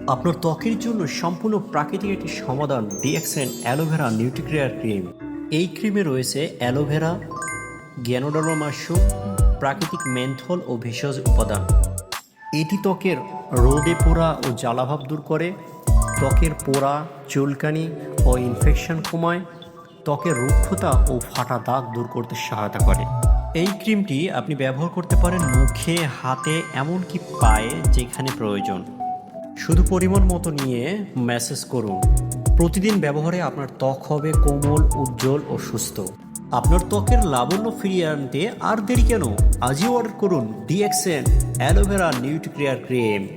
আপনার ত্বকের জন্য সম্পূর্ণ প্রাকৃতিক একটি সমাধান ডিএক্সএন অ্যালোভেরা নিউট্রিকেয়ার ক্রিম। এই ক্রিমে রয়েছে অ্যালোভেরা, গ্যানোডার্মা মাশরুম, প্রাকৃতিক মেন্থল ও ভেষজ উপাদান। এটি ত্বকের রোদে পোড়া ও জ্বালাভাব দূর করে, ত্বকের পোড়া, চুলকানি ও ইনফেকশন কমায়, ত্বকের রুক্ষতা ও ফাটা দাগ দূর করতে সহায়তা করে। এই ক্রিমটি আপনি ব্যবহার করতে পারেন মুখে, হাতে, এমনকি পায়ে যেখানে প্রয়োজন। শুধু পরিমাণ মতো নিয়ে ম্যাসেজ করুন। প্রতিদিন ব্যবহারে আপনার ত্বক হবে কোমল, উজ্জ্বল ও সুস্থ। আপনার ত্বকের লাবণ্য ফিরিয়ে আনতে আর দেরি কেন? আজই অর্ডার করুন ডিএক্সএন অ্যালোভেরা নিউট্রিকেয়ার ক্রিম।